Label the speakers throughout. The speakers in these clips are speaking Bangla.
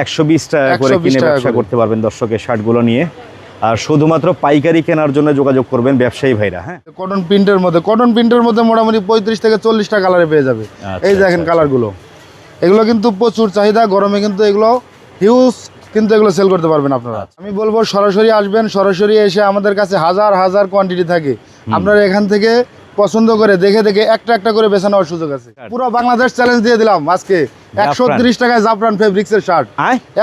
Speaker 1: 120 টাকা করে কিনে ব্যবসা করতে পারবেন দর্শক এই শার্টগুলো নিয়ে। আর শুধুমাত্র পাইকারি কেনার জন্য যোগাযোগ করবেন ব্যবসায়ী ভাইরা। হ্যাঁ,
Speaker 2: কটন প্রিন্টের মধ্যে মোটামুটি 35 থেকে 40টা কালারে পেয়ে যাবে। এই দেখেন কালারগুলো, এগুলো কিন্তু প্রচুর চাহিদা, গরমে কিন্তু এগুলো হিউজ, কিন্তু এগুলো সেল করতে পারবেন আপনারা। আমি বলবো সরাসরি আসবেন, সরাসরি এসে আমাদের কাছে হাজার হাজার কোয়ান্টিটি থাকে, আপনারা এখান থেকে পছন্দ করে দেখে দেখে একটা একটা করে বেছে নেওয়ার সুযোগ আছে। পুরো বাংলাদেশ চ্যালেঞ্জ দিয়ে দিলাম আজকে 130 টাকায় জাফরান ফেব্রিক্সের শার্ট।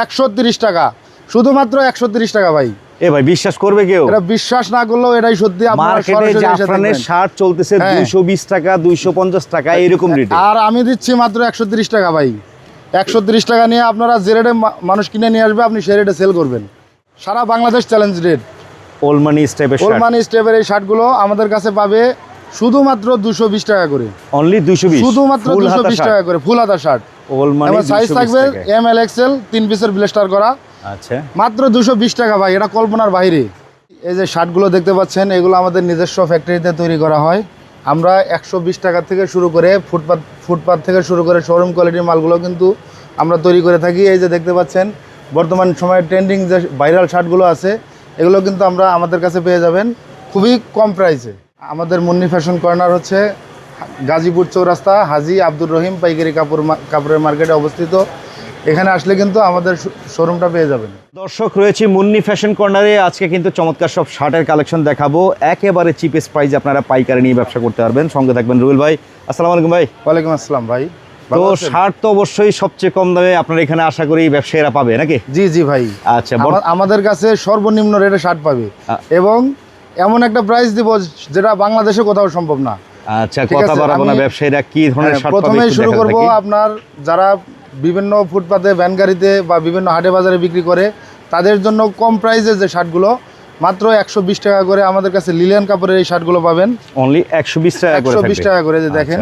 Speaker 2: 130 টাকা, শুধুমাত্র 130 টাকা ভাই।
Speaker 1: এ ভাই বিশ্বাস করবে কেউ?
Speaker 2: এটা বিশ্বাস না করলেও এটাই সত্যি।
Speaker 1: মার্কেটে জাফরানের শার্ট চলতেছে 220 টাকা 250 টাকা এরকম রেটে,
Speaker 2: আর আমি দিচ্ছি মাত্র 130 টাকা ভাই। 130 টাকা নিয়ে আপনারা যে রেটে মানুষ কিনে নিয়ে আসবে, আপনি সেই রেটে সেল করবেন। সারা Bangladesh challenge rate.
Speaker 1: Old money স্টেপের
Speaker 2: এই শার্টগুলো আমাদের কাছে পাবে শুধুমাত্র 220 টাকা করে।
Speaker 1: অনলি 220,
Speaker 2: শুধুমাত্র 220 টাকা করে ফুল হাতা শার্ট।
Speaker 1: ওল্ড মানি
Speaker 2: সাইজ থাকবে এম এল এক্সেল, 3 পিসের ব্লেস্টার করা।
Speaker 1: আচ্ছা, মাত্র
Speaker 2: 220 টাকা ভাই, এটা কল্পনার বাইরে। এই যে শার্টগুলো দেখতে পাচ্ছেন, এগুলো আমাদের নিজস্ব ফ্যাক্টরিতে তৈরি করা হয়। আমরা 120 টাকা থেকে শুরু করে ফুটপাত থেকে শুরু করে শোরুম কোয়ালিটির মালগুলো কিন্তু আমরা তৈরি করে থাকি। এই যে দেখতে পাচ্ছেন বর্তমান সময়ে ট্রেন্ডিং যে ভাইরাল শার্টগুলো আছে, এগুলো কিন্তু আমাদের কাছে পেয়ে যাবেন খুবই কম প্রাইসে। আমাদের মুন্নি ফ্যাশন কর্নার হচ্ছে গাজীপুর চৌরাস্তা হাজী আব্দুর রহিম পাইকারি কাপড়ের মার্কেটে অবস্থিত। এখানে আসলে কিন্তু আমাদের শোরুমটা পেয়ে যাবেন।
Speaker 1: দর্শক, রয়েছে মুন্নি ফ্যাশন কর্নারে। আজকে কিন্তু চমৎকার সব শার্টের কালেকশন দেখাবো, একেবারে চিপেস্ট প্রাইসে আপনারা পাইকারি নিয়ে ব্যবসা করতে পারবেন। সঙ্গে থাকবেন রুবেল ভাই। আসসালামু আলাইকুম ভাই।
Speaker 2: ওয়ালাইকুম আসসালাম ভাই।
Speaker 1: তো শার্ট তো অবশ্যই সবচেয়ে কম দামে আপনারা এখানে আশা করি ব্যবসায়ীরা পাবে নাকি?
Speaker 2: জি জি ভাই।
Speaker 1: আচ্ছা,
Speaker 2: আমাদের কাছে সর্বনিম্ন রেটে শার্ট পাবে এবং এমন একটা প্রাইস দিব যেটা বাংলাদেশে কোথাও সম্ভব না।
Speaker 1: আচ্ছা, কথা বাড়াবো না, ব্যবসায়ীরা কি ধরনের শার্ট পাবে
Speaker 2: প্রথমেই শুরু করব। আপনার যারা বিভিন্ন ফুটপাতে, ভ্যান গাড়িতে বা বিভিন্ন হাটে বাজারে বিক্রি করে, তাদের জন্য কম প্রাইসে যে শার্টগুলো মাত্র 120 টাকা করে আমাদের কাছে লিলিয়ান কাপড়ের এই শার্টগুলো পাবেন।
Speaker 1: অনলি 120 টাকা করে।
Speaker 2: 120 টাকা করে। যে দেখেন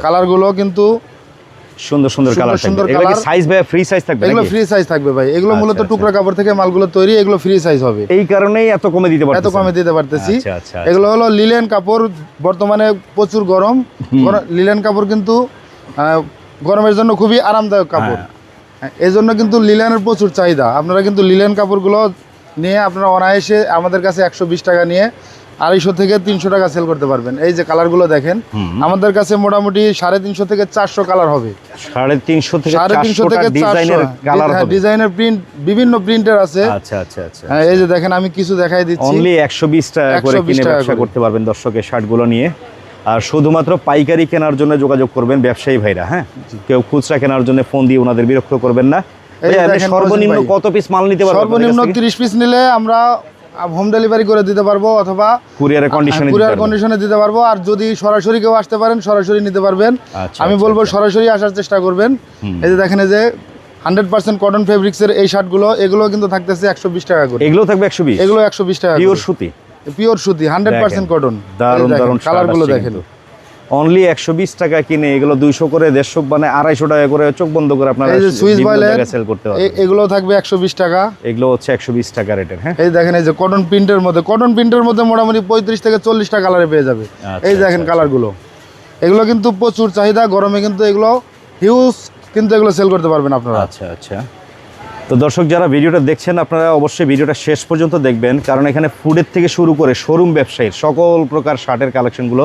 Speaker 2: কালারগুলো কিন্তু
Speaker 1: সুন্দর সুন্দর কালার থাকবে। এগুলো কি সাইজ ভাই ফ্রি সাইজ থাকবে?
Speaker 2: এগুলো ফ্রি সাইজ থাকবে ভাই। এগুলো মূলত টুকরা কাপড় থেকে মালগুলো তৈরি, এগুলো ফ্রি সাইজ হবে।
Speaker 1: এই কারণেই এত কমে দিতে
Speaker 2: পারতেছি। এগুলো হলো লিলেন কাপড়। বর্তমানে প্রচুর গরম, লিলেন কাপড় কিন্তু গরমের জন্য খুবই আরামদায়ক কাপড়। এই জন্য কিন্তু লিলেনের প্রচুর চাহিদা। আপনারা কিন্তু লিলেন কাপড়গুলো নিয়ে আপনারা অনায়াসে আমাদের কাছে 120 টাকা নিয়ে 250 থেকে 300 টাকা সেল করতে পারবেন। এই যে কালারগুলো দেখেন, আমাদের কাছে মোটামুটি 350 থেকে 400 কালার হবে।
Speaker 1: 350 থেকে 400
Speaker 2: ডিজাইনের প্রিন্ট, বিভিন্ন প্রিন্টের আছে।
Speaker 1: আচ্ছা আচ্ছা আচ্ছা।
Speaker 2: এই যে দেখেন, আমি কিছু দেখাই দিচ্ছি।
Speaker 1: অনলি 120 টাকা করে কিনে ব্যবসা করতে পারবেন দর্শক এই শার্টগুলো নিয়ে। আর শুধুমাত্র পাইকারি কেনার জন্য যোগাযোগ করবেন ব্যবসায়ী ভাইরা। হ্যাঁ, কেউ খুচরা কেনার জন্য ফোন দিয়ে ওনাদের বিরক্ত করবেন না। সর্বনিম্ন কত পিস মাল নিতে পারবেন?
Speaker 2: সর্বনিম্ন 30 পিস নিলে আমরা হোম ডেলিভারি করে দিতে পারবো, অথবা
Speaker 1: কুরিয়ার
Speaker 2: কন্ডিশনে দিতে পারবো। আর যদি সরাসরি কেউ আসতে পারেন, সরাসরি নিতে পারবেন। আমি বলবো সরাসরি আসার চেষ্টা করবেন। এই যে দেখেন, এই যে 100% কটন ফেব্রিক্সের এই শার্টগুলো, এগুলো কিন্তু থাকতেছে 120 টাকা করে।
Speaker 1: এগুলো থাকবে 120?
Speaker 2: এগুলো 120 টাকা। পিওর সুতি 100% কটন।
Speaker 1: দারুণ দারুণ
Speaker 2: কালারগুলো দেখেন।
Speaker 1: অনলি 120 টাকা কিনে এগুলো 200 করে, 150 মানে 250 টাকা করে চোখ বন্ধ করে আপনারা সেল করতে পারবেন।
Speaker 2: এগুলো থাকবে 120 টাকা।
Speaker 1: এগুলো হচ্ছে 120 টাকা রেটের। হ্যাঁ,
Speaker 2: এই দেখেন, এই যে কটন প্রিন্টের মধ্যে মোটামুটি 35 থেকে 40টা কালারে পেয়ে যাবে। এই দেখেন কালারগুলো, এগুলো কিন্তু প্রচুর চাহিদা, গরমে কিন্তু এগুলো হিউজ, কিন্তু এগুলো সেল করতে পারবেন আপনারা।
Speaker 1: আচ্ছা আচ্ছা। তো দর্শক, যারা ভিডিওটা দেখছেন আপনারা অবশ্যই ভিডিওটা শেষ পর্যন্ত দেখবেন, কারণ এখানে ফুডের থেকে শুরু করে শোরুম ব্যবসায়ীর সকল প্রকার শার্টের কালেকশনগুলো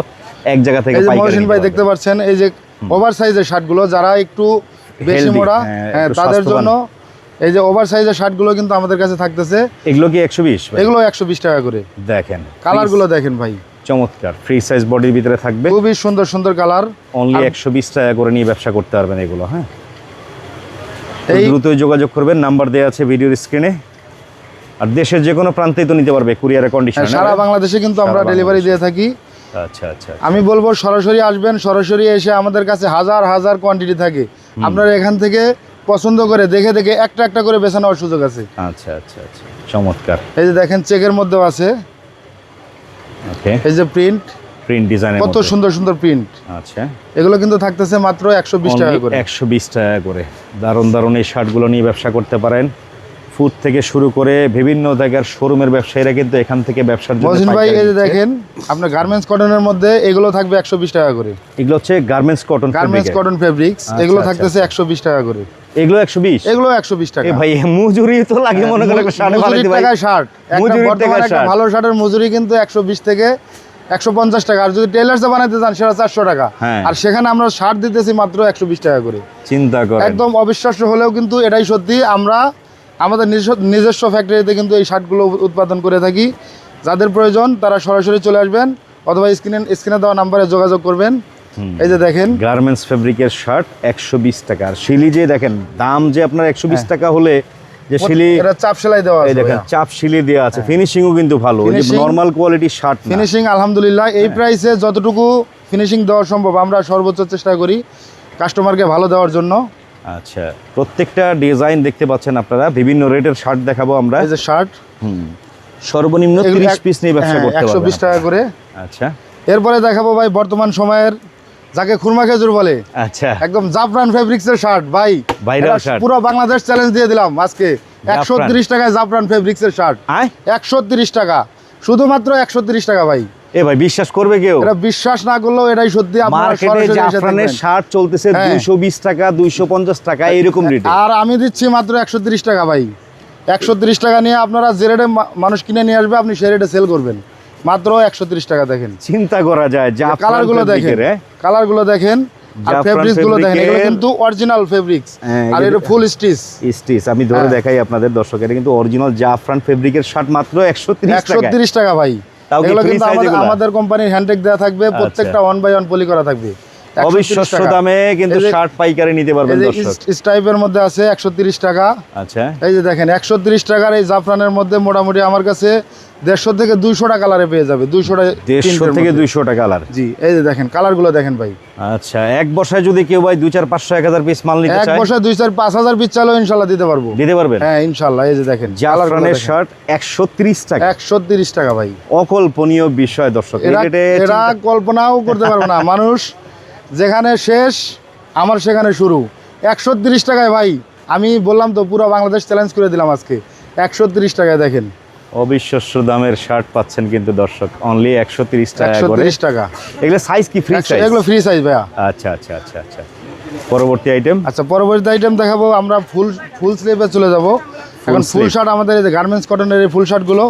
Speaker 1: এক জায়গা থেকে পাইকারি।
Speaker 2: মহসিন ভাই দেখতে পাচ্ছেন, এই যে ওভার সাইজের শার্টগুলো, যারা একটু বেশি মোটা, তাদের জন্য এই যে ওভার সাইজের শার্টগুলো কিন্তু আমাদের কাছে থাকতেছে।
Speaker 1: এগুলো কি 120?
Speaker 2: এগুলো 120 টাকা করে।
Speaker 1: দেখেন
Speaker 2: কালারগুলো দেখেন ভাই,
Speaker 1: চমৎকার ফ্রি সাইজ বডির ভিতরে থাকবে,
Speaker 2: খুবই সুন্দর সুন্দর কালার।
Speaker 1: অনলি 120 টাকা করে নিয়ে ব্যবসা করতে পারবেন এগুলো। হ্যাঁ, দ্রুতই যোগাযোগ করবেন, নাম্বার দেওয়া আছে ভিডিওর স্ক্রিনে। আর দেশের যে কোনো প্রান্তেই তো নিতে পারবে কুরিয়ারের কন্ডিশনে।
Speaker 2: সারা বাংলাদেশে কিন্তু আমরা ডেলিভারি দিয়ে থাকি।
Speaker 1: আচ্ছা আচ্ছা।
Speaker 2: আমি বলবো সরাসরি আসবেন, সরাসরি এসে আমাদের কাছে হাজার হাজার কোয়ান্টিটি থাকে, আপনারা এখান থেকে পছন্দ করে দেখে দেখে একটা একটা করে বেছে নেওয়ার সুযোগ আছে।
Speaker 1: আচ্ছা আচ্ছা আচ্ছা, চমৎকার।
Speaker 2: এই যে দেখেন, চেকের মধ্যেও আছে। ওকে, এই যে প্রিন্ট ডিজাইন, কত সুন্দর সুন্দর প্রিন্ট।
Speaker 1: আচ্ছা,
Speaker 2: এগুলো কিন্তু থাকতেছে মাত্র 120 টাকা করে।
Speaker 1: 120 টাকা করে। দারুণ দারুণ এই শার্টগুলো নিয়ে ব্যবসা করতে পারেন। ফুড থেকে শুরু করে বিভিন্ন জায়গার শোরুমের ব্যবসায়ীরা কিন্তু এখান থেকে ব্যবসার জন্য।
Speaker 2: মহসিন ভাই, এই যে দেখেন, আপনার গার্মেন্টস কটনের মধ্যে এগুলো থাকবে 120 টাকা করে।
Speaker 1: এগুলো হচ্ছে গার্মেন্টস কটন ফেব্রিক্স।
Speaker 2: এগুলো থাকতেছে 120 টাকা করে।
Speaker 1: এগুলো 120?
Speaker 2: এগুলো 120 টাকা।
Speaker 1: ভাই মজুরি তো লাগে মনে করেন শার্ট বানাইতে ভাই।
Speaker 2: টাকায় শার্ট, বর্তমানে একটা ভালো শার্টের মজুরি কিন্তু 120 থেকে 150 টাকা। আর যদি টেইলার্সে বানাইতে চান সেটা 400 টাকা। আর সেখানে আমরা শার্ট দিতেছি মাত্র 120 টাকা করে।
Speaker 1: চিন্তা করেন,
Speaker 2: একদম অবিশ্বাস্য হলেও কিন্তু এটাই সত্যি। আমরা আমাদের নিজস্ব ফ্যাক্টরিতে কিন্তু এই শার্টগুলো উৎপাদন করে থাকি। যাদের প্রয়োজন তারা সরাসরি চলে আসবেন অথবা স্ক্রিনে দেওয়া নাম্বারে যোগাযোগ করবেন। এই যে দেখেন
Speaker 1: গার্মেন্টস ফেব্রিকের শার্ট 120 টাকা। আর শিলি যে দেখেন দাম যে আপনার 120 টাকা হলে যে শিলি,
Speaker 2: এটা চাপ সেলাই দেওয়া আছে,
Speaker 1: এই দেখেন চাপ শিলি দেওয়া আছে, ফিনিশিংও কিন্তু ভালো, এই যে নরমাল কোয়ালিটির শার্ট না।
Speaker 2: ফিনিশিং আলহামদুলিল্লাহ এই প্রাইসে যতটুকু ফিনিশিং দেওয়া সম্ভব আমরা সর্বোচ্চ চেষ্টা করি কাস্টমারকে ভালো দেওয়ার জন্য।
Speaker 1: আচ্ছা, প্রত্যেকটা ডিজাইন দেখতে পাচ্ছেন আপনারা, বিভিন্ন রেটের শার্ট দেখাবো আমরা।
Speaker 2: এই যে শার্ট
Speaker 1: সর্বনিম্ন 30 পিস নিয়ে ব্যবসা করতে পারবেন,
Speaker 2: 120 টাকা করে।
Speaker 1: আচ্ছা,
Speaker 2: এরপরে দেখাবো ভাই বর্তমান সময়ের যাকে খুরমা খেজুর বলে,
Speaker 1: আচ্ছা,
Speaker 2: একদম জাফরান ফেব্রিক্সের শার্ট ভাই,
Speaker 1: ভাইরাল শার্ট।
Speaker 2: পুরো বাংলাদেশ চ্যালেঞ্জ দিয়ে দিলাম আজকে। 130 টাকায় জাফরান ফেব্রিক্সের শার্ট, 130 টাকা, শুধুমাত্র 130 টাকা ভাই।
Speaker 1: এ ভাই বিশ্বাস করবে কেউ?
Speaker 2: এটা বিশ্বাস না করলেও এটাই সত্যি।
Speaker 1: মার্কেটে জাফরানের শার্ট চলতেছে 220 টাকা, 250 টাকা এরকম রেটে,
Speaker 2: আর আমি দিচ্ছি মাত্র 130 টাকা ভাই। 130 টাকা নিয়ে আপনারা যে রেটে মানুষ কিনে নিয়ে আসবে আপনি সেই রেটে সেল করবেন, মাত্র 130 টাকা। দেখেন
Speaker 1: চিন্তা করা যায়,
Speaker 2: কালারগুলো দেখেন, কালারগুলো দেখেন, আর ফেব্রিক্স গুলো দেখেন, এগুলো কিন্তু অরিজিনাল ফেব্রিক্স। আর এটা ফুল স্টিচ,
Speaker 1: আমি ধরে দেখাই আপনাদের দর্শক, এটা কিন্তু অরিজিনাল জাফরান ফেব্রিকের শার্ট, মাত্র 130
Speaker 2: টাকা ভাই। এগুলো কিন্তু আমাদের কোম্পানির হ্যান্ডটেগ দেওয়া থাকবে, প্রত্যেকটা 1 বাই 1 পলি করা থাকবে।
Speaker 1: অবিশ্বাস্য দামে কিন্তু শার্ট পাইকারি নিতে পারবেন দর্শক।
Speaker 2: স্ট্রাইপের মধ্যে আছে 130 টাকা।
Speaker 1: আচ্ছা,
Speaker 2: এই যে দেখেন 130 টাকার এই জাফরানের মধ্যে মোটামুটি আমার কাছে 150 থেকে 200 টাকা কালারে পেয়ে যাবে।
Speaker 1: 150 থেকে 200 টাকা কালার।
Speaker 2: জি, এই যে দেখেন কালারগুলো দেখেন ভাই।
Speaker 1: আচ্ছা, এক বসায় যদি কেউ ভাই 2 4 500 1000 পিস মাল নিতে চায়,
Speaker 2: এক বসায় 2 4 5000 পিস চাইলেও ইনশাআল্লাহ দিতে পারবো।
Speaker 1: দিতে পারবেন?
Speaker 2: হ্যাঁ ইনশাআল্লাহ। এই যে দেখেন
Speaker 1: জাফরানের শার্ট 130 টাকা।
Speaker 2: 130 টাকা ভাই,
Speaker 1: অকল্পনীয় বিষয় দর্শক।
Speaker 2: এটা কল্পনাও করতে পারবো না। মানুষ যেখানে শেষ আমার সেখানে শুরু। 130 টাকায় ভাই, আমি বললাম তো পুরো বাংলাদেশ চ্যালেঞ্জ করে দিলাম আজকে। 130 টাকায় দেখেন
Speaker 1: অবিশ্বাস্য দামের শার্ট পাচ্ছেন কিন্তু দর্শক, অনলি 130 টাকা করে।
Speaker 2: 130 টাকা।
Speaker 1: এগুলো সাইজ কি ফ্রি সাইজ?
Speaker 2: এগুলো ফ্রি সাইজ ভাইয়া।
Speaker 1: আচ্ছা আচ্ছা আচ্ছা আচ্ছা, পরবর্তী আইটেম।
Speaker 2: আচ্ছা, পরবর্তী আইটেম দেখাবো আমরা ফুল স্লিভে চলে যাব। এখন ফুল শার্ট আমাদের এই যে গার্মেন্টস কটনের এই ফুল শার্টগুলো,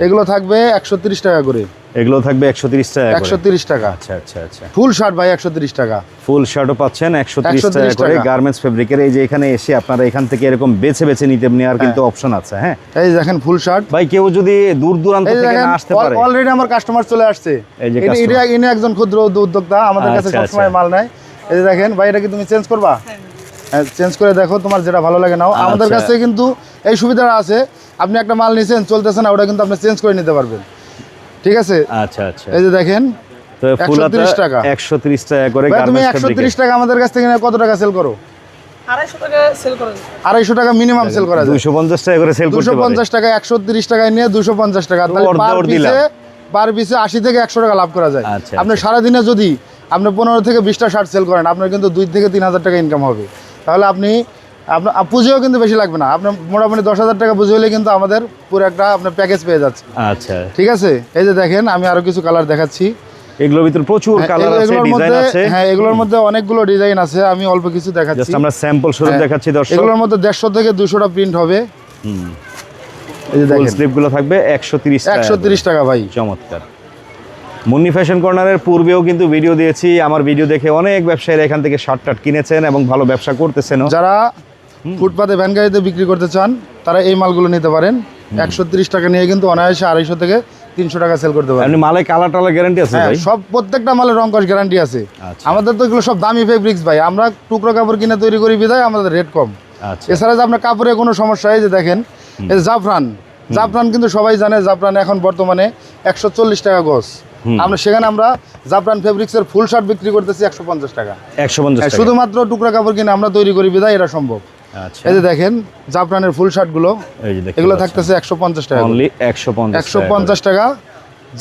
Speaker 2: এগুলো থাকবে 130 টাকা করে।
Speaker 1: এগুলো থাকবে 130 টাকা করে।
Speaker 2: 130 টাকা।
Speaker 1: আচ্ছা আচ্ছা আচ্ছা,
Speaker 2: ফুল শার্ট ভাই 130 টাকা।
Speaker 1: ফুল শার্টও পাচ্ছেন 130 টাকা করে গার্মেন্টস ফেব্রিকের। এই যে এখানে এসে আপনারা এখান থেকে এরকম বেছে বেছে নিতে নেওয়ার কিন্তু অপশন আছে। হ্যাঁ,
Speaker 2: এই দেখেন ফুল শার্ট।
Speaker 1: ভাই কেউ যদি দূর দূরান্ত থেকে না আসতে পারে,
Speaker 2: অলরেডি আমার কাস্টমার চলে আসছে। ইনি একজন ক্ষুদ্র উদ্যোক্তা, আমাদের কাছে সবসময় মাল নেয়। এই যে দেখেন ভাই, এটা কি তুমি চেঞ্জ করবা? হ্যাঁ, চেঞ্জ করে দেখো, তোমার যেটা ভালো লাগে নাও। আমাদের কাছে কিন্তু এই সুবিধাটা আছে, আপনি একটা মাল নিছেন চলতেছে না, ওটা কিন্তু আপনি চেঞ্জ করে নিতে পারবেন। ঠিক আছে?
Speaker 1: আচ্ছা আচ্ছা,
Speaker 2: এই যে দেখেন 130 টাকা।
Speaker 1: 130 টাকা করে
Speaker 2: তুমি 130 টাকা আমাদের কাছ থেকে কত টাকা সেল করো?
Speaker 3: 250 টাকা সেল করা যায়।
Speaker 2: 250 টাকা মিনিমাম সেল করা যায়।
Speaker 1: 250 টাকা করে সেল করতে পারে।
Speaker 2: 250 টাকা 130 টাকায় নিয়ে 250 টাকা, তাহলে পার পিসে 80 থেকে 100 টাকা লাভ করা যায়। আপনি সারা দিনে যদি আপনি 15 থেকে 20টা শার্ট সেল করেন, আপনার কিন্তু 2 থেকে 3000 টাকা ইনকাম হবে। তাহলে আপনার পুঁজিও কিন্তু বেশি লাগবে না। আপনার মোটামুটি 10,000 টাকা পুঁজি হলে কিন্তু আমাদের পুরো একটা আপনার প্যাকেজ পেয়ে যাচ্ছে।
Speaker 1: আচ্ছা,
Speaker 2: ঠিক আছে? এই যে দেখেন আমি আরো কিছু কালার দেখাচ্ছি।
Speaker 1: এগুলোর ভিতর প্রচুর কালার আছে, ডিজাইন আছে।
Speaker 2: হ্যাঁ, এগুলোর মধ্যে অনেকগুলো ডিজাইন আছে, আমি অল্প কিছু দেখাচ্ছি।
Speaker 1: জাস্ট আমরা স্যাম্পল স্বরূপ দেখাচ্ছি দর্শক।
Speaker 2: এগুলোর মধ্যে 150 থেকে 200টা প্রিন্ট হবে। এই যে দেখেন
Speaker 1: স্লিপগুলো থাকবে 130 টাকা।
Speaker 2: 130 টাকা ভাই।
Speaker 1: চমৎকার। মুন্নি ফ্যাশন কর্নারের পূর্বেও কিন্তু ভিডিও দিয়েছি, আমার ভিডিও দেখে অনেক ব্যবসায়ীরা এখান থেকে শার্ট টার্ট কিনেছেন এবং ভালো ব্যবসা করতেছেন।
Speaker 2: যারা ফুটপাতে ভ্যান গাড়িতে বিক্রি করতে চান তারা এই মালগুলো নিতে পারেন। 130 টাকা নিয়ে কিন্তু অনায়াসে 250 থেকে 300 টাকা সেল করতে পারেন।
Speaker 1: আপনি মালে কালার টালার গ্যারান্টি আছে ভাই?
Speaker 2: সব প্রত্যেকটা মালের রং কস গ্যারান্টি আছে। আমাদের তো এগুলো সব দামি ফেব্রিক্স ভাই, আমরা টুকরো কাপড় কিনে তৈরি করি বিধায় আমাদের রেট কম। এছাড়া যে আপনার কাপড়ে কোনো সমস্যা, এই যে দেখেন এই জাফরান কিন্তু সবাই জানে, জাফরান এখন বর্তমানে 140 টাকা গজ। সেখানে আমরা জাফরান ফেব্রিক্সের ফুল শার্ট বিক্রি করতেছি 150 টাকা।
Speaker 1: 150 টাকা
Speaker 2: শুধুমাত্র টুকরা কাপড় কিনে আমরা তৈরি করি বিধায় এটা সম্ভব। এই যে দেখেন জাফরানের ফুল শার্ট গুলো, এগুলো থাকতেছে 150 টাকা।
Speaker 1: অনলি 150
Speaker 2: টাকা।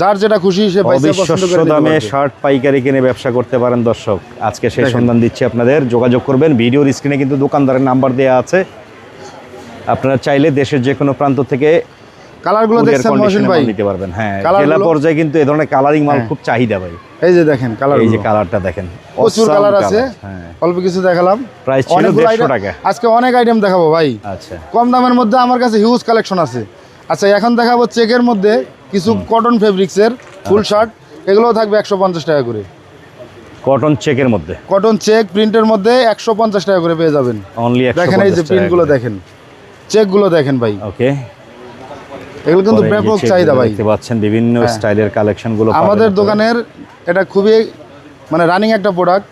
Speaker 2: যার যেটা খুশি সে
Speaker 1: অবিশ্বাস্য দামে শার্ট পাইকারি কিনে ব্যবসা করতে পারেন দর্শক। আজকে সেই সন্ধান দিচ্ছি আপনাদের, যোগাযোগ করবেন। ভিডিওর স্ক্রিনে কিন্তু দোকানদারের নাম্বার দেওয়া আছে, আপনারা চাইলে দেশের যে কোনো প্রান্ত থেকে
Speaker 2: কালারগুলো
Speaker 1: Courier
Speaker 2: দেখছেন
Speaker 1: condition
Speaker 2: মহসিন
Speaker 1: এ
Speaker 2: ভাই?
Speaker 1: মাল নিতে পারবেন। হ্যাঁ,
Speaker 2: কালারগুলো-
Speaker 1: জেলা পর্যায়ে কিন্তু এই ধরনের কালারিং মাল
Speaker 2: হ্যাঁ।
Speaker 1: খুব চাহিদা ভাই।
Speaker 2: এই যে দেখেন কালার,
Speaker 1: এই যে কালারটা দেখেন,
Speaker 2: প্রচুর
Speaker 1: Awesome
Speaker 2: কালার আছে।
Speaker 1: colour, হ্যাঁ।
Speaker 2: অল্প কিছু দেখালাম,
Speaker 1: প্রাইস ছিল
Speaker 2: অনেকগুলো
Speaker 1: 150
Speaker 2: item-
Speaker 1: টাকা।
Speaker 2: আজকে অনেক আইটেম দেখাবো ভাই,
Speaker 1: আচ্ছা,
Speaker 2: কম দামের মধ্যে আমার কাছে হিউজ কালেকশন আছে। আচ্ছা এখন দেখাবো চেকের মধ্যে কিছু কটন ফেব্রিক্সের ফুল শার্ট, এগুলোও থাকবে 150 টাকা করে।
Speaker 1: কটন চেকের মধ্যে
Speaker 2: কটন চেক প্রিন্টের মধ্যে 150 টাকা করে পেয়ে যাবেন।
Speaker 1: অনলি
Speaker 2: দেখেন এই যে প্রিন্টগুলো দেখেন, চেকগুলো দেখেন ভাই,
Speaker 1: ওকে।
Speaker 2: এগুলো কিন্তু ব্যাপক চাহিদা ভাই।
Speaker 1: দেখতে পাচ্ছেন বিভিন্ন
Speaker 2: হ্যাঁ।
Speaker 1: স্টাইলের কালেকশন গুলো
Speaker 2: আমাদের দোকানের এটা খুবই মানে রানিং একটা প্রোডাক্ট।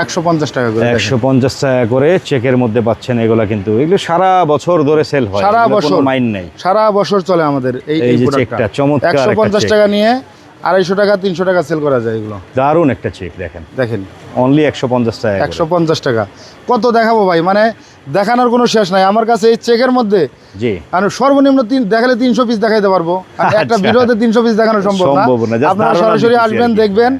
Speaker 2: 150 টাকা করে দেখেন।
Speaker 1: 150 টাকা করে চেকের মধ্যে পাচ্ছেন। এগুলা কিন্তু এগুলো সারা বছর ধরে সেল হয়,
Speaker 2: সারা
Speaker 1: এগুলো
Speaker 2: বছর
Speaker 1: কোনো মাইন নাই।
Speaker 2: সারা বছর চলে আমাদের এই
Speaker 1: এই যে
Speaker 2: প্রোডাক্টটা।
Speaker 1: চেকটা চমৎকার একটা
Speaker 2: 150
Speaker 1: চেক।
Speaker 2: টাকা নিয়ে 250 টাকা 300 টাকা সেল করা যায় এগুলো।
Speaker 1: দারুণ একটা চেক দেখেন,
Speaker 2: দেখেন
Speaker 1: অনলি 150 টাকা করে।
Speaker 2: 150 টাকা। কত দেখাবো ভাই, মানে দেখানোর কোনো শেষ নাই আমার কাছে এই চেকের মধ্যে।
Speaker 1: জি,
Speaker 2: আর সর্বনিম্ন দেখালে 300 পিস দেখাইতে পারবো। আর একটা
Speaker 1: আচ্ছা।
Speaker 2: ভিডিওতে 300 পিস দেখানো সম্ভব
Speaker 1: না,
Speaker 2: না।
Speaker 1: just
Speaker 2: আপনারা
Speaker 1: ধারণা
Speaker 2: সরাসরি
Speaker 1: দিতেছি
Speaker 2: আসবেন,
Speaker 1: আর কি।
Speaker 2: দেখবেন,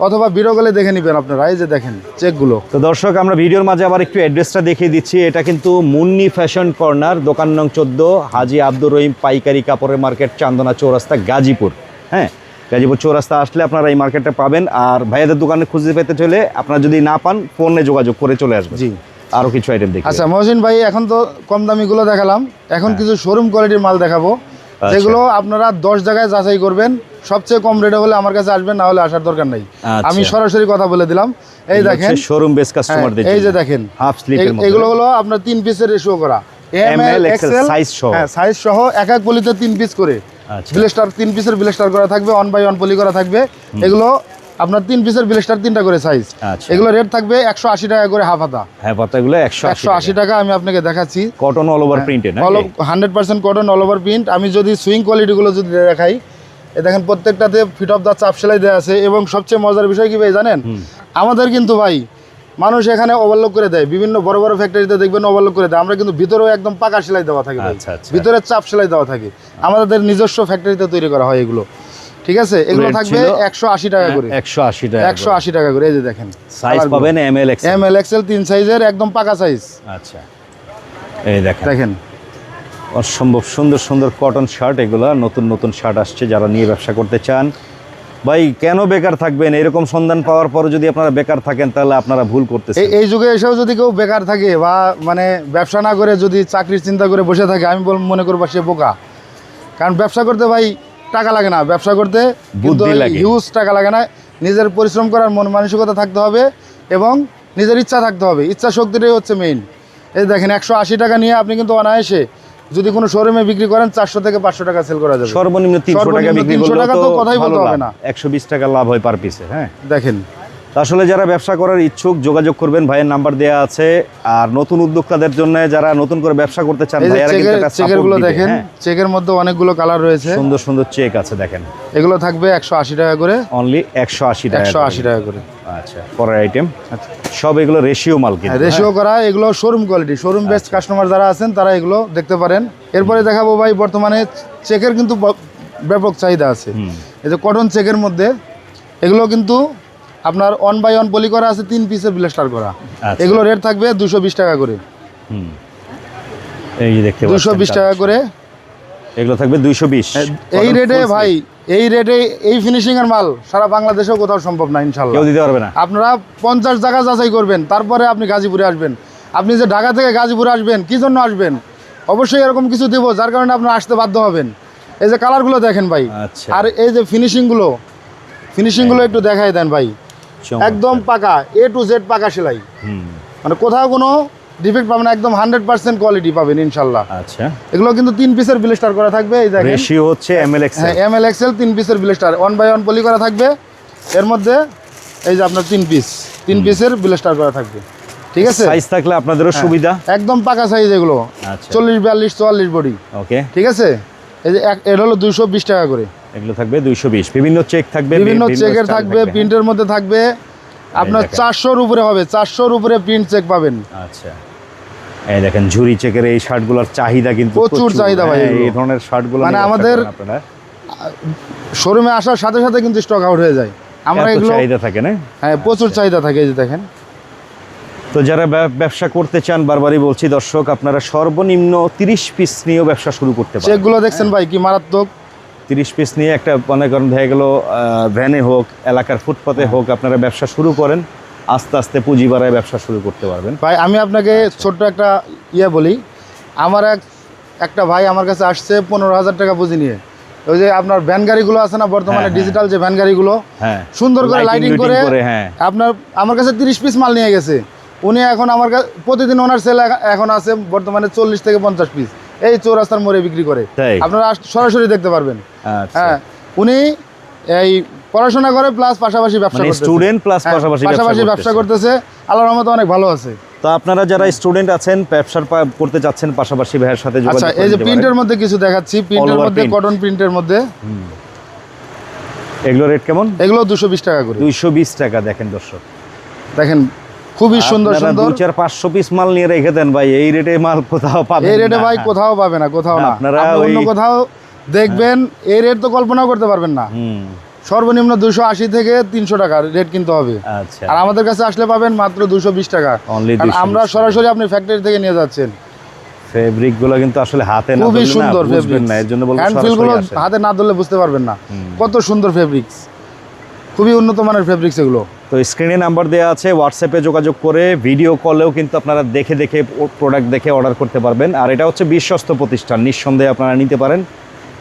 Speaker 2: অথবা ভিডিও কলে দেখে নেবেন আপনারা। এই যে দেখেন চেকগুলো।
Speaker 1: তো দর্শক, আমরা ভিডিওর মাঝে আবার একটু অ্যাড্রেসটা দেখিয়ে দিচ্ছি। এটা কিন্তু মুন্নি ফ্যাশন কর্নার, দোকান নং 14, হাজী আব্দুর রহিম পাইকারি কাপড়ের মার্কেট, চান্দনা চৌরাস্তা, গাজীপুর। হ্যাঁ, গাজীপুর চৌরাস্তা আসলে আপনারা এই মার্কেটটা পাবেন। আর ভাইয়াদের দোকানে খুঁজে পেতে চলে আপনারা যদি না পান, ফোনে যোগাযোগ করে চলে আসবেন।
Speaker 2: জি,
Speaker 1: আরো কিছু আইটেম দেখি।
Speaker 2: আচ্ছা মহসিন ভাই, এখন তো কম দামিগুলো দেখালাম, এখন কিছু শোরুম কোয়ালিটির মাল দেখাবো, যেগুলো আপনারা 10 জায়গায় যাচাই করবেন। সবচেয়ে কম রেটে হলে আমার কাছে আসবেন, না হলে আসার দরকার নাই।
Speaker 1: আচ্ছা।
Speaker 2: আমি সরাসরি কথা বলে দিলাম। এই দেখেন
Speaker 1: শোরুম বেস কাস্টমারদের
Speaker 2: এই যে দেখেন
Speaker 1: হাফ স্লিপের মধ্যে
Speaker 2: এগুলো হলো আপনার 3 পিসের রেশিও করা,
Speaker 1: ML, XL সাইজ সহ।
Speaker 2: হ্যাঁ, সাইজ সহ এক এক পলিতে 3 পিস করে
Speaker 1: আচ্ছা।
Speaker 2: ব্লেস্টার, 3 পিসের ব্লেস্টার করা থাকবে, 1 বাই 1 পলি করা থাকবে। এগুলো আপনার 3 পিসের ব্লেস্টার 3টা করে সাইজ।
Speaker 1: আচ্ছা।
Speaker 2: এগুলো রেট থাকবে 180 টাকা করে হাফ হাতা।
Speaker 1: হ্যাঁ, পাতাগুলো
Speaker 2: 180 টাকা আমি আপনাকে দেখাচ্ছি।
Speaker 1: Cotton all over printed,
Speaker 2: 100% cotton all over print. আমি যদি সুইং কোয়ালিটিগুলো যদি দেখাই, এ দেখেন প্রত্যেকটাতে ফিট অফ দা চাপ সেলাই দেওয়া আছে। এবং সবচেয়ে মজার বিষয় কি ভাই জানেন, আমাদের কিন্তু ভাই মানুষ এখানে ওভারলোক করে দেয়, বিভিন্ন বড় বড় ফ্যাক্টরিতে দেখবেন ওভারলোক করে দেয়। আমরা কিন্তু ভিতরেও একদম পাকা সেলাই দেওয়া থাকে ভাই।
Speaker 1: আচ্ছা, আচ্ছা।
Speaker 2: ভিতরে চাপ সেলাই দেওয়া থাকে, আমাদের নিজস্ব ফ্যাক্টরিতে তৈরি করা হয় এগুলো। ঠিক আছে, এগুলো
Speaker 1: Rate
Speaker 2: থাকবে
Speaker 1: ছিল
Speaker 2: 180 টাকা করে।
Speaker 1: 180 টাকা
Speaker 2: 180 টাকা করে। এই যে দেখেন
Speaker 1: সাইজ পাবেন ML, XL।
Speaker 2: ML, XL 3 সাইজের একদম পাকা সাইজ।
Speaker 1: আচ্ছা, এই দেখেন
Speaker 2: দেখেন
Speaker 1: অসম্ভব সুন্দর সুন্দর কটন শার্ট। এগুলা নতুন নতুন শার্ট আসছে, যারা নিয়ে ব্যবসা করতে চান। ভাই কেন বেকার থাকবেন? এরকম সন্ধান পাওয়ার পরে যদি আপনারা বেকার থাকেন, তাহলে আপনারা ভুল করতেছেন।
Speaker 2: এই যুগে এসেও যদি কেউ বেকার থাকে বা মানে ব্যবসা না করে যদি চাকরির চিন্তা করে বসে থাকে, আমি মনে করবো সে বোকা। কারণ ব্যবসা করতে ভাই টাকা লাগে না, ব্যবসা করতে
Speaker 1: বুদ্ধি লাগে।
Speaker 2: হিউজ টাকা লাগে না। নিজের পরিশ্রম করার মন মানসিকতা থাকতে হবে এবং নিজের ইচ্ছা থাকতে হবে। ইচ্ছা শক্তিটাই হচ্ছে মেইন। এই দেখেন 180 টাকা নিয়ে আপনি কিন্তু অনায়াসে যদি কোনো শোরুমে বিক্রি করেন 400 থেকে 500 টাকা সেল করা যাবে।
Speaker 1: সর্বনিম্ন 300 টাকা বিক্রি
Speaker 2: 300
Speaker 1: করলে
Speaker 2: টাকা তো কথাই বলতে হবে না।
Speaker 1: 120 টাকা লাভ হয় পার পিসে। হ্যাঁ,
Speaker 2: দেখেন
Speaker 1: আসলে যারা ব্যবসা করার ইচ্ছুক যোগাযোগ করবেন, ভাইয়ের নাম্বার দেওয়া আছে। আর নতুন উদ্যোক্তাদের জন্য যারা নতুন করে ব্যবসা করতে চান,
Speaker 2: এই যে
Speaker 1: ভাইয়ারা কিন্তু একটা
Speaker 2: চেকের গুলো
Speaker 1: সাপোর্ট দিবে।
Speaker 2: দেখেন,
Speaker 1: হ্যাঁ,
Speaker 2: চেকের মধ্যে অনেকগুলো কালার রয়েছে,
Speaker 1: সুন্দর সুন্দর চেক আছে দেখেন।
Speaker 2: এগুলো থাকবে 180 টাকা করে।
Speaker 1: অনলি 180 টাকা।
Speaker 2: 180 টাকা করে।
Speaker 1: আচ্ছা, পরের আইটেম সব এগুলো রেশিও মাল কিন্তু।
Speaker 2: রেশিও করা, এগুলো showroom quality. Showroom best customer যারা আছেন তারা এগুলো দেখতে পারেন। এরপরে দেখাবো ভাই, বর্তমানে চেকের কিন্তু ব্যাপক চাহিদা আছে। এই যে কটন চেকের মধ্যে এগুলো কিন্তু আপনার 1 বাই 1 পলি করা আছে, 3 পিসের ব্লেস্টার করা।
Speaker 1: আচ্ছা।
Speaker 2: এগুলো রেট থাকবে 220 টাকা করে।
Speaker 1: এই যে দেখতে পাচ্ছেন
Speaker 2: 220 টাকা করে
Speaker 1: এগুলো থাকবে 220।
Speaker 2: এই রেটে ভাই, এই রেটে এই ফিনিশিং এর মাল সারা বাংলাদেশেও কোথাও সম্ভব না ইনশাল্লাহ।
Speaker 1: কেউ দিতে পারবে না।
Speaker 2: আপনারা 50 জায়গা যাচাই করবেন, তারপরে আপনি গাজীপুরে আসবেন। আপনি যে ঢাকা থেকে গাজীপুরে আসবেন, কি জন্য আসবেন? অবশ্যই এরকম কিছু দেব যার কারণে আপনারা আসতে বাধ্য হবেন। এই যে কালারগুলো দেখেন ভাই,
Speaker 1: আচ্ছা।
Speaker 2: আর এই যে ফিনিশিংগুলো একটু দেখাই দেন ভাই। একদম পাকা A to Z পাকা সেলাই, মানে কোথাও কোনো ডিফেক্ট পাবেন না, একদম 100% কোয়ালিটি পাবেন ইনশাল্লাহ।
Speaker 1: আচ্ছা,
Speaker 2: এগুলো কিন্তু 3 পিসের ব্লেস্টার করা থাকবে। এই দেখেন
Speaker 1: রেশিও হচ্ছে ML, XL।
Speaker 2: হ্যাঁ, ML, XL 3 পিসের ব্লেস্টার 1 বাই 1 পলি করা থাকবে। এর মধ্যে এই যে আপনার 3 পিসের ব্লেস্টার করা থাকবে। ঠিক আছে,
Speaker 1: সাইজ থাকলে আপনাদেরও সুবিধা।
Speaker 2: একদম পাকা সাইজ এগুলো।
Speaker 1: আচ্ছা,
Speaker 2: 40, 42, 44 বডি।
Speaker 1: ওকে,
Speaker 2: ঠিক আছে, এই যে এর হলো 220 টাকা করে।
Speaker 1: এগুলো থাকবে 220। বিভিন্ন চেক থাকবে,
Speaker 2: বিভিন্ন চেকের
Speaker 1: style
Speaker 2: থাকবে, প্রিন্টের মধ্যে থাকবে। আপনার
Speaker 1: দেখেন।
Speaker 2: 400-র উপরে হবে, 400-র উপরে প্রিন্ট চেক পাবেন।
Speaker 1: আচ্ছা, এই দেখেন ঝুরি চেকের এই শার্টগুলোর চাহিদা কিন্তু
Speaker 2: প্রচুর চাহিদা ভাই
Speaker 1: হ্যাঁ,
Speaker 2: এগুলো।
Speaker 1: এই ধরনের শার্টগুলো
Speaker 2: মানে
Speaker 1: নিয়ে ব্যবসা
Speaker 2: আমাদের
Speaker 1: করেন আপনারা।
Speaker 2: শোরুমে আসার সাথে সাথে কিন্তু স্টক আউট হয়ে যায়। আমরা
Speaker 1: এত
Speaker 2: এগুলো
Speaker 1: চাহিদা থাকে না।
Speaker 2: হ্যাঁ, প্রচুর চাহিদা থাকে। এই যে দেখেন
Speaker 1: তো যারা ব্যবসা করতে চান, বারবারই বলছি দর্শক, আপনারা সর্বনিম্ন 30 পিস নিয়েও ব্যবসা শুরু করতে পারেন।
Speaker 2: চেকগুলো দেখছেন ভাই কি মারাত্মক।
Speaker 1: 30 পিস নিয়ে একটা মনে করেন হয়ে গেল ভ্যানে হোক, এলাকার ফুটপাতে হোক, আপনারা ব্যবসা শুরু করেন, আস্তে আস্তে পুঁজি বাড়ায় ব্যবসা শুরু করতে পারবেন।
Speaker 2: ভাই আমি আপনাকে ছোট্ট একটা বলি, আমার একটা ভাই আমার কাছে আসছে 15,000 টাকা পুঁজি নিয়ে। ওই যে আপনার ভ্যান গাড়িগুলো আছে না বর্তমানে ডিজিটাল যে ভ্যান গাড়িগুলো,
Speaker 1: হ্যাঁ,
Speaker 2: সুন্দর করে লাইটিং করে
Speaker 1: হ্যাঁ,
Speaker 2: আপনার আমার কাছে 30 পিস মাল নিয়ে গেছে। উনি এখন আমার কাছে প্রতিদিন ওনার সেল এখন আছে বর্তমানে 40 থেকে 50 পিস এই চৌরাস্তার মোড়ে বিক্রি করে। আপনারা সরাসরি দেখতে পারবেন। হ্যাঁ, উনি এই পড়াশোনা করে প্লাস পাশাপাশি ব্যবসা করতেছে,
Speaker 1: স্টুডেন্ট প্লাস
Speaker 2: পাশাপাশি ব্যবসা করতেছে। আল্লাহর রহমতে অনেক ভালো আছে।
Speaker 1: তো আপনারা যারা স্টুডেন্ট আছেন, ব্যবসা করতে যাচ্ছেন, পাশাপাশি ভাইয়ের সাথে যোগাযোগ
Speaker 2: আচ্ছা, এই যে প্রিন্টের মধ্যে কিছু দেখাচ্ছি, প্রিন্টের মধ্যে কটন প্রিন্টের মধ্যে
Speaker 1: এগুলো রেট কেমন?
Speaker 2: এগুলো 220 টাকা করে।
Speaker 1: 220 টাকা। দেখেন দর্শক,
Speaker 2: দেখেন খুবই সুন্দর সুন্দর।
Speaker 1: 200-500 পিস মাল নিয়ে রেখে দেন ভাই, এই রেটে মাল কোথাও পাবেন না।
Speaker 2: এই রেটে ভাই কোথাও পাবে না, কোথাও না।
Speaker 1: আপনারা
Speaker 2: অন্য কোথাও দেখবেন এই রেট তো কল্পনাও করতে পারবেন না। সর্বনিম্ন 280 থেকে 300 টাকা রেট কিনতে হবে।
Speaker 1: আচ্ছা,
Speaker 2: আর আমাদের কাছে আসলে পাবেন মাত্র 220 টাকা। আমরা সরাসরি আপনি ফ্যাক্টরি থেকে নিয়ে যাচ্ছেন।
Speaker 1: ফেব্রিক গুলো কিন্তু আসলে হাতে না
Speaker 2: খুবই সুন্দর
Speaker 1: বুঝবেন না, এর জন্য বলবো
Speaker 2: হ্যান্ডফিল গুলো হাতে না ধরলে বুঝতে পারবেন না কত সুন্দর ফেব্রিক্স, খুবই উন্নত মানের ফেব্রিক্স এগুলো।
Speaker 1: তো স্ক্রিনে নাম্বার দেওয়া আছে, হোয়াটসঅ্যাপে যোগাযোগ করে ভিডিও কলেও কিন্তু আপনারা দেখে দেখে প্রোডাক্ট দেখে অর্ডার করতে পারবেন। আর এটা হচ্ছে বিশ্বস্ত প্রতিষ্ঠান, নিঃসন্দেহে আপনারা নিতে পারেন।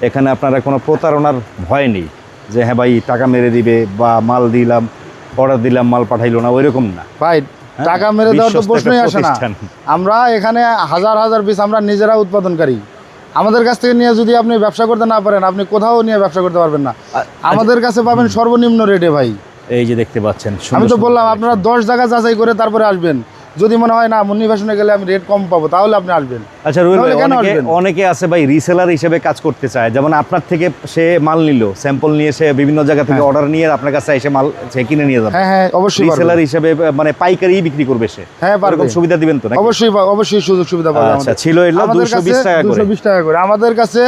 Speaker 1: এখানে আপনারা কোনো প্রতারণার ভয় নেই যে হ্যাঁ ভাই টাকা মেরে দিবে বা মাল দিলাম, অর্ডার দিলাম, মাল পাঠাইলো না, ওইরকম না
Speaker 2: ভাই। টাকা মেরে দেওয়ার তো প্রশ্নই আসে না। আমরা এখানে হাজার হাজার পিস আমরা নিজেরা উৎপাদনকারী। আমাদের কাছ থেকে নিয়ে যদি আপনি ব্যবসা করতে না পারেন, আপনি কোথাও নিয়ে ব্যবসা করতে পারবেন না। আমাদের কাছে পাবেন সর্বনিম্ন রেটে ভাই।
Speaker 1: এই যে দেখতে পাচ্ছেন,
Speaker 2: আমি তো বললাম আপনারা 10 জায়গা যাচাই করে তারপরে আসবেন। যদি মনে হয় না মুন্নি ফ্যাশনে গেলে আমি রেট কম পাবো, তাহলে আপনি আসবেন।
Speaker 1: আচ্ছা রুবেল ভাই, অনেকে আছে ভাই রিসেলার হিসেবে কাজ করতে চায়, যেমন আপনার থেকে সে মাল নিল, স্যাম্পল নিয়ে সে বিভিন্ন জায়গা থেকে অর্ডার নিয়ে আপনার কাছে এসে মাল সে কিনে নিয়ে যাবে।
Speaker 2: হ্যাঁ হ্যাঁ, অবশ্যই
Speaker 1: রিসেলার হিসেবে মানে পাইকারি বিক্রি করবে সে।
Speaker 2: হ্যাঁ,
Speaker 1: এরকম সুবিধা দিবেন তো নাকি?
Speaker 2: অবশ্যই অবশ্যই সুযোগ সুবিধা পাবে।
Speaker 1: আচ্ছা, ছিল এলো 220 টাকা করে।
Speaker 2: 220 টাকা করে আমাদের কাছে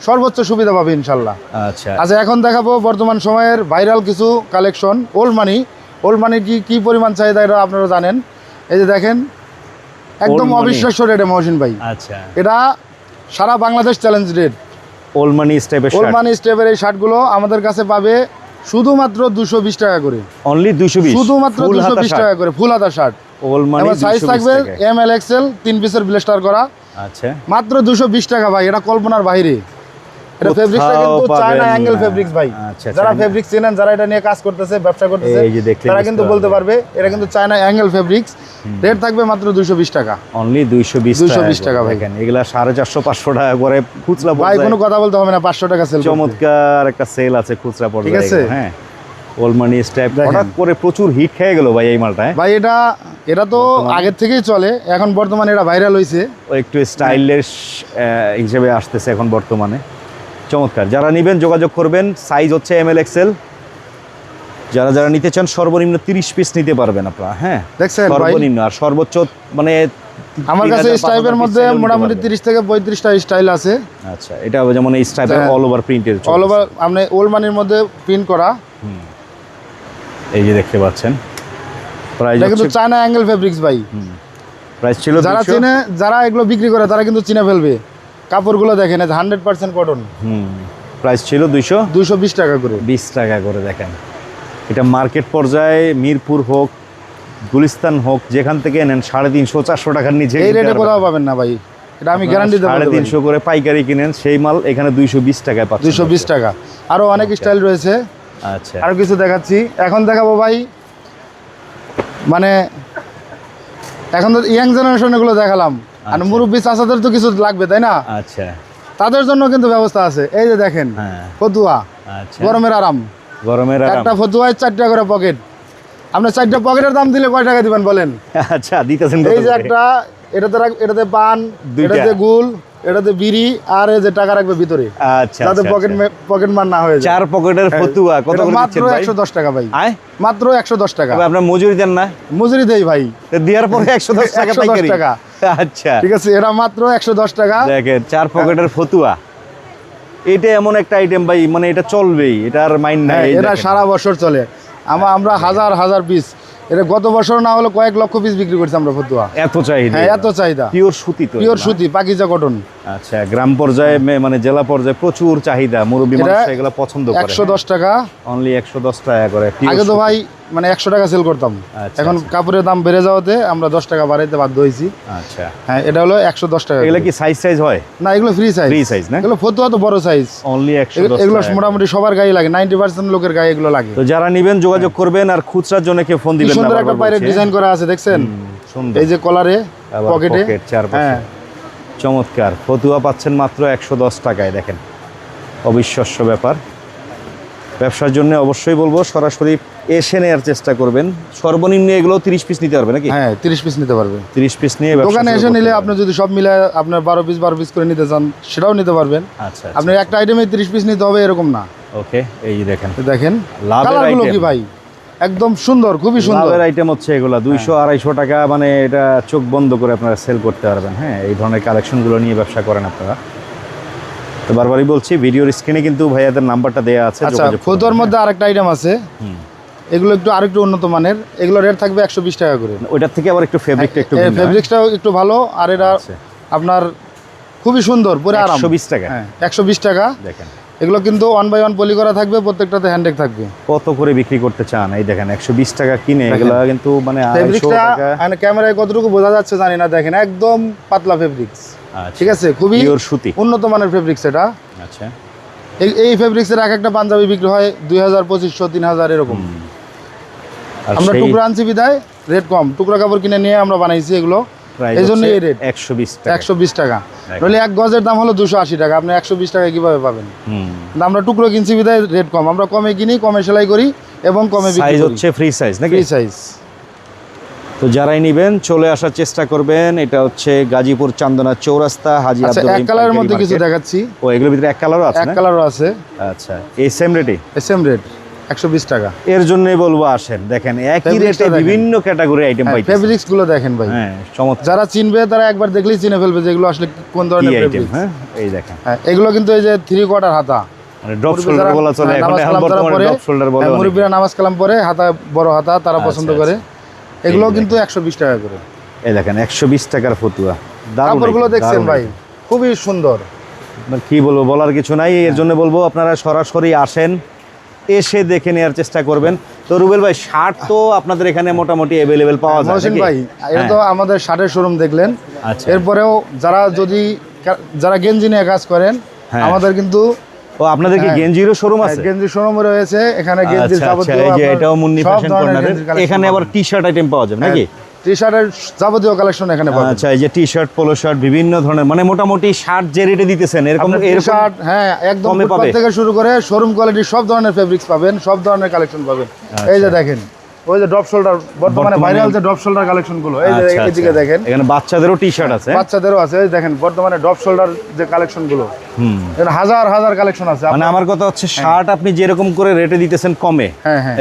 Speaker 2: সর্বোচ্চ সুবিধা পাবে ইনশাআল্লাহ।
Speaker 1: আচ্ছা
Speaker 2: আচ্ছা, এখন দেখাবো বর্তমান সময়ের ভাইরাল কিছু কালেকশন। ওল্ড মানি কি পরিমাণ চাহিদা এটা আপনারা জানেন। এই যে দেখেন, একদম অবিশ্বাস্য রেটে মহসিন ভাই।
Speaker 1: আচ্ছা,
Speaker 2: এটা সারা Bangladesh challenge rate.
Speaker 1: Old money
Speaker 2: স্টেপের এই শার্টগুলো আমাদের কাছে পাবে শুধুমাত্র 220 টাকা করে।
Speaker 1: অনলি 220,
Speaker 2: শুধুমাত্র 220 টাকা করে ফুল হাতা শার্ট।
Speaker 1: ওল্ড মানি
Speaker 2: সাইজ থাকবে এম এল এক্সেল, 3 পিসের ব্লেস্টার করা।
Speaker 1: আচ্ছা,
Speaker 2: মাত্র 220 টাকা ভাই। এটা কল্পনার বাইরে। এটা ফেব্রিক্সটা কিন্তু চায়না অ্যাঙ্গেল ফেব্রিক্স ভাই। যারা ফেব্রিক্স চেনেন, যারা এটা নিয়ে কাজ করতেছে, ব্যবসা করতেছে, তারা কিন্তু বলতে পারবে এটা কিন্তু চায়না অ্যাঙ্গেল ফেব্রিক্স। রেট থাকবে মাত্র 220 টাকা।
Speaker 1: অনলি 220 টাকা ভাই। এগুলা 450-500 টাকা করে খুচরা
Speaker 2: ভাই, কোনো কথা বলতে হবে না, 500 টাকা সেল।
Speaker 1: চমৎকার একটা সেল আছে খুচরা পর্যায়ে,
Speaker 2: ঠিক আছে?
Speaker 1: হ্যাঁ, ওল্ড মানি স্টেপ হঠাৎ করে প্রচুর হিট খেয়ে গেল ভাই এই মালটা।
Speaker 2: ভাই এটা তো আগের থেকেই চলে, এখন বর্তমানে এটা ভাইরাল হয়েছে,
Speaker 1: একটু স্টাইলিশ হিসেবে আসতেছে এখন বর্তমানে। চমৎকার, যারা নেবেন যোগাযোগ করবেন। সাইজ হচ্ছে এম এল এক্সেল। যারা নিতে চান সর্বনিম্ন 30 পিস নিতে পারবেন আপনারা। হ্যাঁ,
Speaker 2: দেখছেন
Speaker 1: সর্বনিম্ন। আর সর্বোচ্চ মানে
Speaker 2: আমার কাছে স্টাইপের মধ্যে মোটামুটি 30 থেকে 35টা স্টাইল আছে।
Speaker 1: আচ্ছা, এটা যেমন এই স্টাইপের অল ওভার প্রিন্টের,
Speaker 2: অল ওভার আপনি ওল্ড মানির মধ্যে প্রিন্ট করা।
Speaker 1: এই যে দেখতে পাচ্ছেন, প্রাইস
Speaker 2: এটা কিন্তু চায়না অ্যাঙ্গেল ফেব্রিক্স ভাই।
Speaker 1: প্রাইস ছিল
Speaker 2: যারা এগুলো বিক্রি করে তারা কিন্তু চিনে ফেলবে। কাপড়গুলো দেখেন, 100% কটন।
Speaker 1: প্রাইস ছিল
Speaker 2: 220 টাকা করে।
Speaker 1: 20 টাকা করে। দেখেন, এটা মার্কেট পর্যায়ে মিরপুর হোক, গুলিস্তান হোক, যেখান থেকে নেন 350-400 টাকার নিচে
Speaker 2: এই রেটে কোথাও পাবেন না ভাই। এটা আমি গ্যারান্টি দেব।
Speaker 1: 350 করে পাইকারি কিনেন, সেই মাল এখানে 220 টাকায় পাচ্ছেন।
Speaker 2: 220 টাকা। আরো অনেক স্টাইল রয়েছে।
Speaker 1: আচ্ছা,
Speaker 2: আরো কিছু দেখাচ্ছি। এখন দেখাবো ভাই, মানে এখন তো ইয়াং জেনারেশন এগুলো দেখালাম, আর মুরব্বী চাচাদের তো কিছু লাগবে, তাই না?
Speaker 1: আচ্ছা,
Speaker 2: তাদের জন্য কিন্তু ব্যবস্থা আছে। এই যে দেখেন, ফতুয়া, গরমের আরাম। একটা ফতুয়ায় 4টা করে পকেট। আপনি 4টা পকেটের দাম দিলে কয় টাকা দিবেন বলেন?
Speaker 1: আচ্ছা, দিতেছেন।
Speaker 2: এই যে একটা, এটাতে পান, এটাতে গুল, এটাতে বিড়ি, আর এই যে টাকা রাখবে ভিতরে।
Speaker 1: আচ্ছা,
Speaker 2: যাতে পকেট মার না হয়ে যায়।
Speaker 1: 4 পকেটের ফতুয়া কত করে
Speaker 2: মাত্র 110 টাকা ভাই। মাত্র 110 টাকা।
Speaker 1: আপনার মজুরি দেন না?
Speaker 2: মজুরি দেই ভাই।
Speaker 1: দেওয়ার পরে 110 টাকা পাইকারি। আচ্ছা,
Speaker 2: ঠিক আছে, এটা মাত্র 110 টাকা।
Speaker 1: দেখেন, 4 পকেটের ফতুয়া। এটা এমন একটা আইটেম ভাই, মানে এটা চলবেই, এটা আর মাইন্ড নাই।
Speaker 2: এটা সারা বছর চলে। আমরা হাজার হাজার পিস এটা গত বছর না হলে কয়েক লক্ষ পিস বিক্রি করছি আমরা ফতুয়া।
Speaker 1: এত চাহিদা?
Speaker 2: হ্যাঁ, এত চাহিদা।
Speaker 1: পিওর সুতি তো?
Speaker 2: পিওর সুতি, পাকিজা কটন।
Speaker 1: আচ্ছা, গ্রাম পর্যায়ে মানে জেলা পর্যায়ে প্রচুর চাহিদা, মুরব্বী মানুষ এগুলো পছন্দ করে।
Speaker 2: 110 টাকা
Speaker 1: অনলি, 110 টাকা করে।
Speaker 2: আগে তো ভাই মানে 100 টাকা সেল করতাম, এখন কাপড়ের দাম বেড়ে যাওয়াতে আমরা 10 টাকা বাড়াইতে বাধ্য হয়েছি।
Speaker 1: আচ্ছা,
Speaker 2: হ্যাঁ, এটা হলো 110 টাকা।
Speaker 1: এগুলো কি সাইজ হয়?
Speaker 2: না, এগুলো ফ্রি সাইজ।
Speaker 1: ফ্রি সাইজ না?
Speaker 2: এগুলো ফতুয়া তো বড় সাইজ।
Speaker 1: অনলি 110
Speaker 2: এগুলো মোটামুটি সবার গায়ে লাগে, 90% লোকের গায়ে এগুলো লাগে।
Speaker 1: তো যারা নেবেন যোগাযোগ করবেন, আর খুচরার জন্য কেউ ফোন দিবেন না।
Speaker 2: সুন্দর একটা বাইরে ডিজাইন করা আছে, দেখছেন?
Speaker 1: সুন্দর।
Speaker 2: এই যে কলারে, পকেটে,
Speaker 1: হ্যাঁ, চমৎকার। ফতুয়া পাচ্ছেন মাত্র 110 টাকায়। দেখেন, অবিশ্বাস্য ব্যাপার। ব্যবসার জন্য অবশ্যই বলবো সরাসরি এসে নেওয়ার চেষ্টা করবেন। সর্বনিম্ন এগুলো 30 পিস নিতে পারবে নাকি?
Speaker 2: হ্যাঁ, 30 পিস নিতে পারবে।
Speaker 1: 30 পিস নিয়ে
Speaker 2: দোকানে এসে নিলে আপনি যদি সব মিলে আপনার 12 পিস করে নিতে চান, সেটাও নিতে পারবেন।
Speaker 1: আচ্ছা,
Speaker 2: আপনি একটা আইটেমে 30 পিস নিতে হবে এরকম না।
Speaker 1: ওকে, এই দেখেন
Speaker 2: কালারগুলো কি ভাই, একদম সুন্দর, খুবই সুন্দর।
Speaker 1: লাভের আইটেম হচ্ছে এগুলো 200-250 টাকা, মানে এটা চোখ বন্ধ করে আপনারা সেল করতে পারবেন। হ্যাঁ, এই ধরনের কালেকশনগুলো নিয়ে ব্যবসা করেন আপনারা। তো বারবারই বলছি, ভিডিওর স্ক্রিনে কিন্তু ভাইয়াদের নাম্বারটা দেওয়া আছে।
Speaker 2: আচ্ছা, ফতুয়ার মধ্যে আরেকটা আইটেম আছে, এগুলো আরেকটু উন্নত মানের। এগুলো রেট থাকবে 120 টাকা করে।
Speaker 1: ওইটার থেকে আবার একটু ফেব্রিকটা একটু ভিন্ন।
Speaker 2: ফেব্রিক্সটাও একটু ভালো, আর এটা আপনার খুবই সুন্দর, পুরো আরাম।
Speaker 1: 120 টাকা?
Speaker 2: হ্যাঁ, 120 টাকা।
Speaker 1: দেখেন,
Speaker 2: এগুলো কিন্তু 1 বাই 1 পলি করা থাকবে, প্রত্যেকটাতে হ্যান্ডেক থাকবে।
Speaker 1: কত করে বিক্রি করতে চান? এই দেখেন, 120 টাকা কিনে এগুলো কিন্তু মানে 250 টাকা।
Speaker 2: মানে ক্যামেরায় কতটুকু বোঝা যাচ্ছে জানি না, দেখেন একদম পাতলা ফেব্রিক্স। ঠিক আছে, খুবই
Speaker 1: পিওর সুতি,
Speaker 2: উন্নত মানের ফেব্রিক্স এটা।
Speaker 1: আচ্ছা,
Speaker 2: এই ফেব্রিক্সের এক একটা পাঞ্জাবি বিক্রি হয় 2000, 2500, 3000 এরকম। আমরা টুকরা আনছি বিদায় রেট কম, টুকরা কাপড় কিনে নিয়ে আমরা বানাইছি এগুলো, এই জন্য এই রেট
Speaker 1: 120 টাকা।
Speaker 2: 120 টাকা। নইলে এক গজের দাম হলো 280 টাকা, আপনি 120 টাকা কিভাবে পাবেন? আমরা টুকরো কিনছি বিদায় রেট কম, আমরা কমে কিনি, কমে সেলাই করি এবং কমে বিক্রি করি।
Speaker 1: সাইজ হচ্ছে ফ্রি সাইজ নাকি?
Speaker 2: Free size.
Speaker 1: তো যারাই নেবেন চলে আসার চেষ্টা করবেন। এটা হচ্ছে গাজীপুর চান্দনা চৌরাস্তা, হাজী আব্দুর রহিম।
Speaker 2: এক কালারের মধ্যে কিছু দেখাচ্ছি।
Speaker 1: ও, এগুলোর ভিতরে এক কালারও আছে?
Speaker 2: এক কালারও আছে।
Speaker 1: আচ্ছা, এই সেম রেটে?
Speaker 2: সেম রেট, 120 টাকা।
Speaker 1: এর জন্যই বলবো আসেন, দেখেন একই রেটে বিভিন্ন ক্যাটাগরি আইটেম পাইছেন।
Speaker 2: ফেব্রিক্স গুলো দেখেন ভাই,
Speaker 1: হ্যাঁ, চমৎকার।
Speaker 2: যারা চিনবে তারা একবার দেখলেই চিনে ফেলবে যে এগুলো আসলে কোন ধরনের ফেব্রিক্স।
Speaker 1: হ্যাঁ, এই দেখেন।
Speaker 2: হ্যাঁ, এগুলো কিন্তু এই যে 3/4 হাতা,
Speaker 1: মানে ড্রপ শোল্ডার বলা চলে এখন, বর্তমানে ড্রপ শোল্ডার বলে।
Speaker 2: মুরব্বিরা নামাজ কালাম পরে হাতা, বড় হাতা তারা পছন্দ করে। এগুলো কিন্তু 120 টাকা করে।
Speaker 1: এই দেখেন, 120 টাকার ফতুয়া।
Speaker 2: কাপড়গুলো দেখছেন ভাই, খুবই সুন্দর।
Speaker 1: কি বলবো, বলার কিছু নাই। এর জন্য বলবো আপনারা সরাসরি আসেন, এসে দেখে নেওয়ার চেষ্টা করবেন। তো রুবেল ভাই, শার্ট তো আপনাদের এখানে মোটামুটি অ্যাভেলেবেল পাওয়া যায় নাকি?
Speaker 2: ভাই, এটা তো আমাদের শার্টের শোরুম দেখলেন।
Speaker 1: আচ্ছা,
Speaker 2: এরপরেও যারা গেঞ্জি নিয়ে কাজ করেন, আমাদের কিন্তু
Speaker 1: ও আপনাদের কি গেঞ্জিরও শোরুম আছে?
Speaker 2: গেঞ্জি শোরুম রয়েছে এখানে, গেঞ্জি যাবতীয়।
Speaker 1: এই যে এটাও মুন্নি ফ্যাশন কর্নারে, এখানে আবার টি-শার্ট আইটেম পাওয়া যাবে নাকি?
Speaker 2: টি-শার্টের যাবতীয় কালেকশন এখানে পাবেন।
Speaker 1: আচ্ছা, এই যে টি-শার্ট, পোলো শার্ট, বিভিন্ন ধরনের, মানে মোটামুটি শার্ট যে রেটে দিতেছেন এরকম
Speaker 2: শার্ট, হ্যাঁ, একদম ফুটপাত থেকে শুরু করে শোরুম কোয়ালিটির সব ধরনের ফেব্রিক্স পাবেন, সব ধরনের কালেকশন পাবেন। এই যে দেখেন, ওই যে ড্রপ শোল্ডার, বর্তমানে ভাইরাল যে ড্রপ শোল্ডার কালেকশন গুলো, এই যে এদিকে দেখেন,
Speaker 1: এখানে বাচ্চাদেরও টি-শার্ট আছে,
Speaker 2: বাচ্চাদেরও আছে। এই দেখেন বর্তমানে ড্রপ শোল্ডার যে কালেকশন গুলো, এখানে হাজার হাজার কালেকশন আছে।
Speaker 1: মানে আমার কথা হচ্ছে, শার্ট আপনি যেরকম করে রেটে দিতেছেন কমে,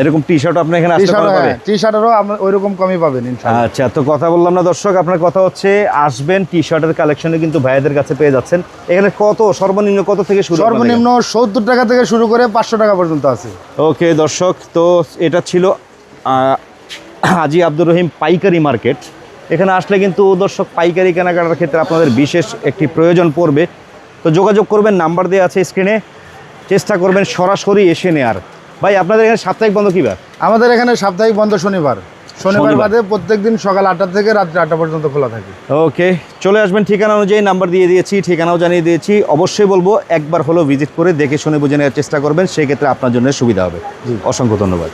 Speaker 1: এরকম টি-শার্ট আপনি এখানে আসতে পারবেন।
Speaker 2: টি-শার্টেরও আপনি ওইরকম কমই পাবেন ইনশাআল্লাহ।
Speaker 1: আচ্ছা, তো কথা বললাম না দর্শক, আপনার কথা হচ্ছে আসবেন, টি-শার্টের কালেকশনে কিন্তু ভাইয়াদের কাছে পেয়ে যাচ্ছেন। এখানে কত সর্বনিম্ন কত থেকে শুরু?
Speaker 2: সর্বনিম্ন 70 টাকা থেকে শুরু করে 500 টাকা পর্যন্ত আছে।
Speaker 1: ওকে দর্শক, তো এটা ছিল হাজী আব্দুর রহিম পাইকারি মার্কেট। এখানে আসলে কিন্তু দর্শক পাইকারি কেনাকাটার ক্ষেত্রে আপনাদের বিশেষ একটি প্রয়োজন পড়বে। তো যোগাযোগ করবেন, নাম্বার দেওয়া আছে স্ক্রিনে, চেষ্টা করবেন সরাসরি এসে নেওয়ার। ভাই, আপনাদের এখানে সাপ্তাহিক বন্ধ কী বার?
Speaker 2: আমাদের এখানে সাপ্তাহিক বন্ধ শনিবার বাদে প্রত্যেকদিন সকাল 8টা থেকে রাত্রি 8টা পর্যন্ত খোলা থাকে।
Speaker 1: ওকে, চলে আসবেন। ঠিকানা অনুযায়ী নাম্বার দিয়ে দিয়েছি, ঠিকানাও জানিয়ে দিয়েছি। অবশ্যই বলবো একবার হলো ভিজিট করে দেখে শুনে বুঝে নেওয়ার চেষ্টা করবেন, সেক্ষেত্রে আপনার জন্য সুবিধা হবে। অসংখ্য ধন্যবাদ।